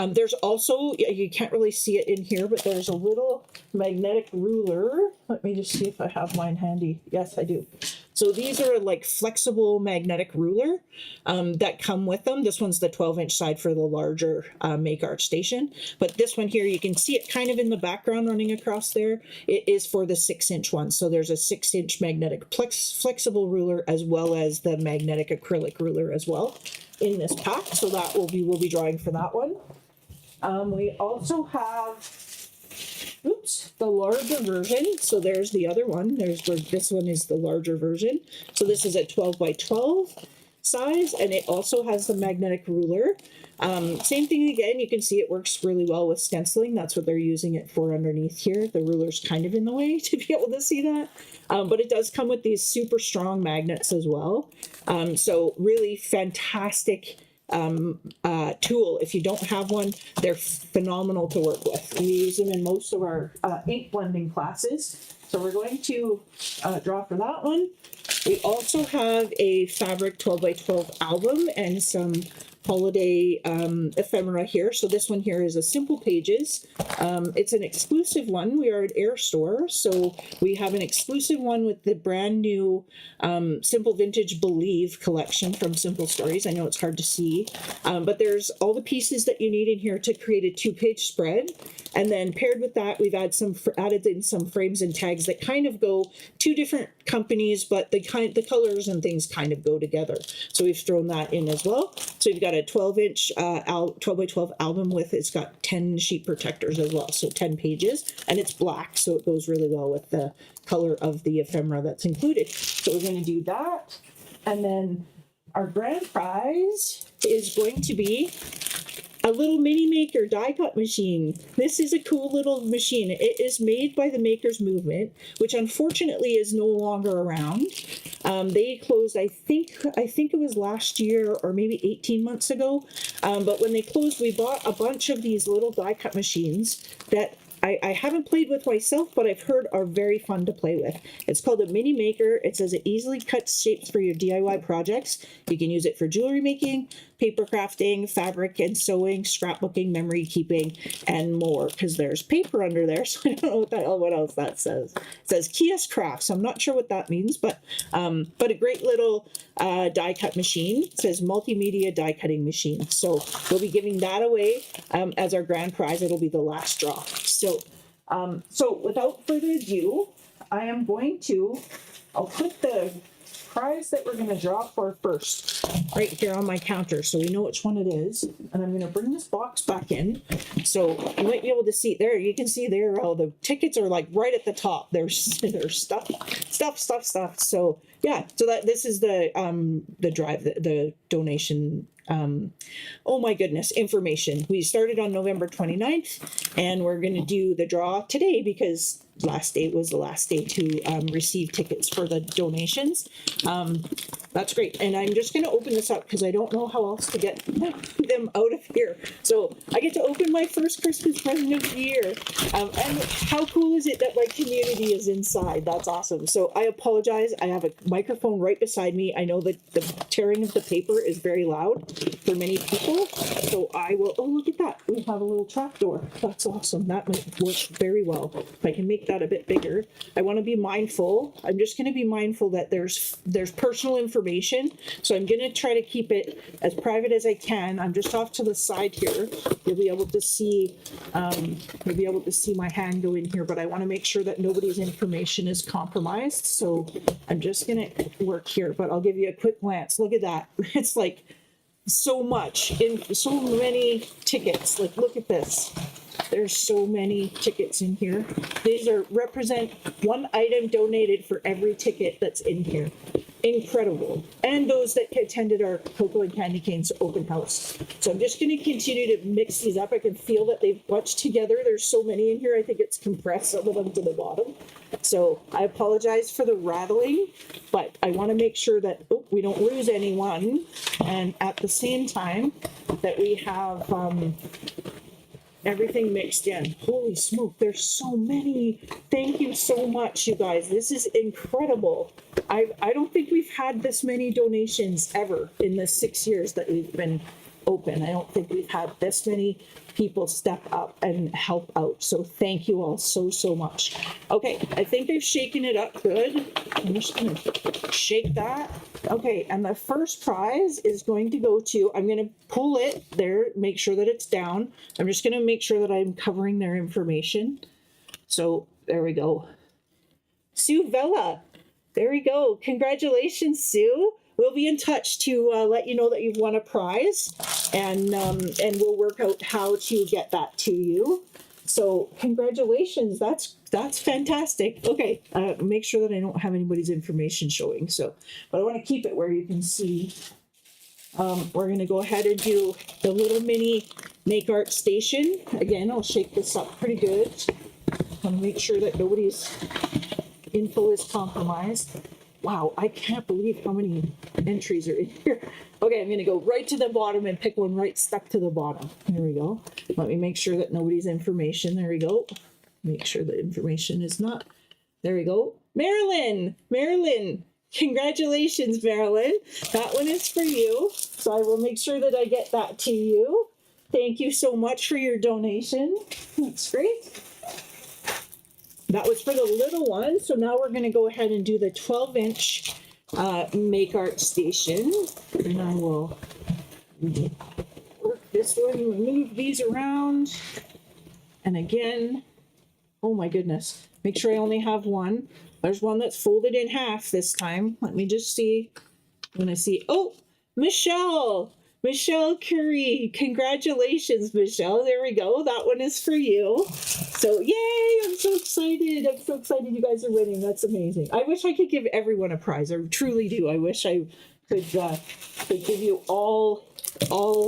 There's also, you can't really see it in here, but there's a little magnetic ruler. Let me just see if I have mine handy. Yes, I do. So these are like flexible magnetic ruler that come with them. This one's the 12-inch side for the larger make art station. But this one here, you can see it kind of in the background running across there. It is for the 6-inch one. So there's a 6-inch magnetic flexible ruler as well as the magnetic acrylic ruler as well in this pack. So that we'll be drawing for that one. We also have the larger version. So there's the other one. There's where this one is the larger version. So this is a 12 by 12 size, and it also has the magnetic ruler. Same thing again, you can see it works really well with stenciling. That's what they're using it for underneath here. The ruler's kind of in the way to be able to see that. But it does come with these super strong magnets as well. So really fantastic tool. If you don't have one, they're phenomenal to work with. We use them in most of our ink blending classes. So we're going to draw for that one. We also have a fabric 12 by 12 album and some holiday ephemera here. So this one here is a Simple Pages. It's an exclusive one. We are at Air Store, so we have an exclusive one with the brand new Simple Vintage Believe collection from Simple Stories. I know it's hard to see, but there's all the pieces that you need in here to create a 2-page spread. And then paired with that, we've added in some frames and tags that kind of go two different companies, but the colors and things kind of go together. So we've thrown that in as well. So you've got a 12-inch 12 by 12 album with, it's got 10 sheet protectors as well, so 10 pages, and it's black, so it goes really well with the color of the ephemera that's included. So we're going to do that, and then our grand prize is going to be a little mini maker die cut machine. This is a cool little machine. It is made by the Makers Movement, which unfortunately is no longer around. They closed, I think it was last year or maybe 18 months ago. But when they closed, we bought a bunch of these little die cut machines that I haven't played with myself, but I've heard are very fun to play with. It's called a mini maker. It says it easily cuts shapes for your DIY projects. You can use it for jewelry making, paper crafting, fabric and sewing, scrapbooking, memory keeping, and more, because there's paper under there, so I don't know what else that says. It says kiosk crafts. I'm not sure what that means, but a great little die cut machine. It says multimedia die cutting machine. So we'll be giving that away as our grand prize. It'll be the last draw. So without further ado, I'll put the prize that we're going to draw for first right here on my counter so we know which one it is. And I'm going to bring this box back in so you might be able to see there. You can see there all the tickets are like right at the top. There's stuff. So yeah, so this is the drive, the donation. Oh my goodness, information. We started on November 29th and we're going to do the draw today because last day was the last day to receive tickets for the donations. That's great. And I'm just going to open this up because I don't know how else to get them out of here. So I get to open my first Christmas present of the year. And how cool is it that my community is inside? That's awesome. So I apologize. I have a microphone right beside me. I know that the tearing of the paper is very loud for many people. So I will, oh, look at that. We have a little trapdoor. That's awesome. That might work very well. If I can make that a bit bigger. I want to be mindful. I'm just going to be mindful that there's personal information. So I'm going to try to keep it as private as I can. I'm just off to the side here. You'll be able to see my hand go in here, but I want to make sure that nobody's information is compromised. So I'm just going to work here, but I'll give you a quick glance. Look at that. It's like so much in so many tickets. Like, look at this. There's so many tickets in here. These represent one item donated for every ticket that's in here. Incredible. And those that attended our Cocoa and Candy Canes open house. So I'm just going to continue to mix these up. I can feel that they've bunched together. There's so many in here. I think it's compressed some of them to the bottom. So I apologize for the rattling, but I want to make sure that we don't lose anyone. And at the same time that we have everything mixed in. Holy smoke, there's so many. Thank you so much, you guys. This is incredible. I don't think we've had this many donations ever in the 6 years that we've been open. I don't think we've had this many people step up and help out. So thank you all so much. Okay, I think I've shaken it up good. I'm just going to shake that. Okay, and the first prize is going to go to, I'm going to pull it there, make sure that it's down. I'm just going to make sure that I'm covering their information. So there we go. Sue Vella. There we go. Congratulations, Sue. We'll be in touch to let you know that you've won a prize, and we'll work out how to get that to you. So congratulations. That's fantastic. Okay, make sure that I don't have anybody's information showing. So, but I want to keep it where you can see. We're going to go ahead and do the little mini make art station. Again, I'll shake this up pretty good. I want to make sure that nobody's info is compromised. Wow, I can't believe how many entries are in here. Okay, I'm going to go right to the bottom and pick one right stuck to the bottom. There we go. Let me make sure that nobody's information. There we go. Make sure the information is not. There we go. Marilyn. Congratulations, Marilyn. That one is for you. So I will make sure that I get that to you. Thank you so much for your donation. That's great. That was for the little one. So now we're going to go ahead and do the 12-inch make art station. And I will work this one, move these around. And again, oh my goodness, make sure I only have one. There's one that's folded in half this time. Let me just see. When I see, oh, Michelle Curie. Congratulations, Michelle. There we go. That one is for you. So yay, I'm so excited. I'm so excited you guys are winning. That's amazing. I wish I could give everyone a prize. I truly do. I wish I could give you all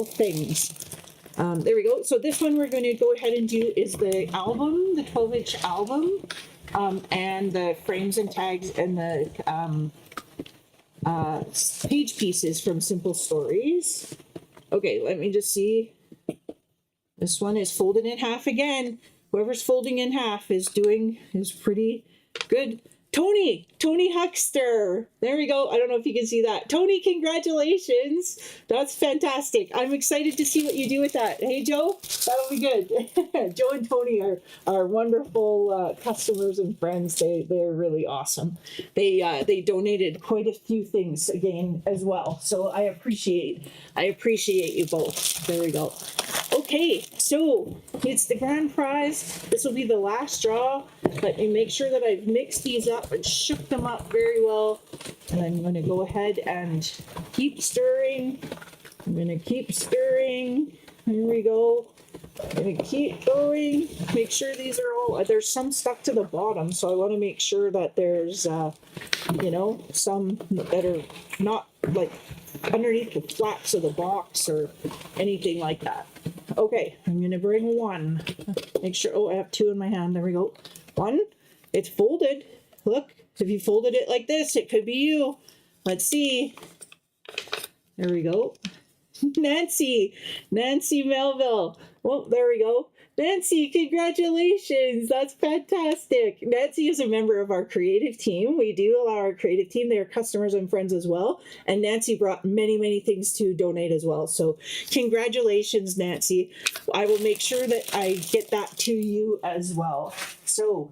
things. There we go. So this one we're going to go ahead and do is the album, the 12-inch album, and the frames and tags and the page pieces from Simple Stories. Okay, let me just see. This one is folded in half again. Whoever's folding in half is pretty good. Tony Huckster. There we go. I don't know if you can see that. Tony, congratulations. That's fantastic. I'm excited to see what you do with that. Hey, Joe, that'll be good. Joe and Tony are wonderful customers and friends. They're really awesome. They donated quite a few things again as well. So I appreciate you both. There we go. Okay, so it's the grand prize. This will be the last draw. Let me make sure that I've mixed these up and shook them up very well. And I'm going to go ahead and keep stirring. I'm going to keep stirring. Here we go. I'm going to keep going. Make sure these are all, there's some stuck to the bottom. So I want to make sure that there's, some that are not like underneath the flaps of the box or anything like that. Okay, I'm going to bring one. Make sure, I have two in my hand. There we go. 1, It's folded. Look, if you folded it like this, it could be you. Let's see. There we go. Nancy Melville. Oh, there we go. Nancy, congratulations. That's fantastic. Nancy is a member of our creative team. We do allow our creative team. They are customers and friends as well. And Nancy brought many, many things to donate as well. So congratulations, Nancy. I will make sure that I get that to you as well. So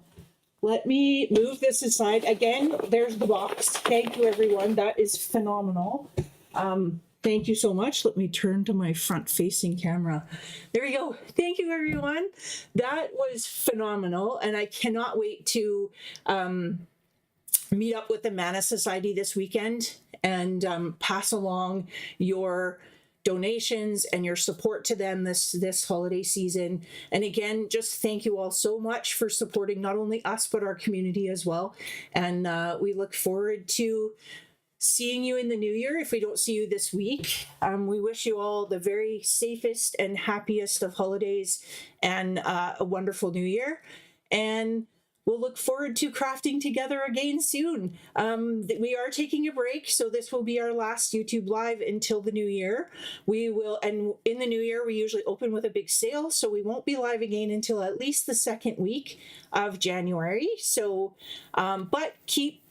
let me move this aside. Again, there's the box. Thank you, everyone. That is phenomenal. Thank you so much. Let me turn to my front-facing camera. There we go. Thank you, everyone. That was phenomenal, and I cannot wait to meet up with the Mana Society this weekend and pass along your donations and your support to them this holiday season. And again, just thank you all so much for supporting not only us, but our community as well. And we look forward to seeing you in the new year. If we don't see you this week, we wish you all the very safest and happiest of holidays and a wonderful new year. And we'll look forward to crafting together again soon. We are taking a break, so this will be our last YouTube Live until the new year. We will, and in the new year, we usually open with a big sale, so we won't be live again until at least the second week of January. So, but keep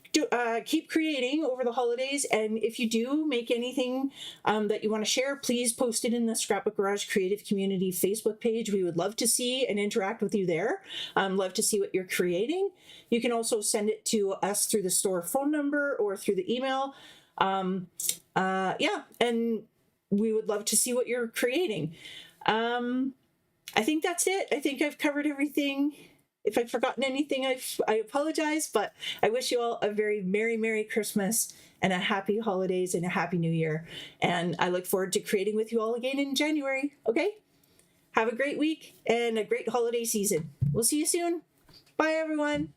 creating over the holidays, and if you do make anything that you want to share, please post it in the Scrapbook Garage Creative Community Facebook page. We would love to see and interact with you there. Love to see what you're creating. You can also send it to us through the store phone number or through the email. Yeah, and we would love to see what you're creating. I think that's it. I think I've covered everything. If I've forgotten anything, I apologize, but I wish you all a very Merry Christmas and a happy holidays and a happy new year. And I look forward to creating with you all again in January. Okay? Have a great week and a great holiday season. We'll see you soon. Bye, everyone.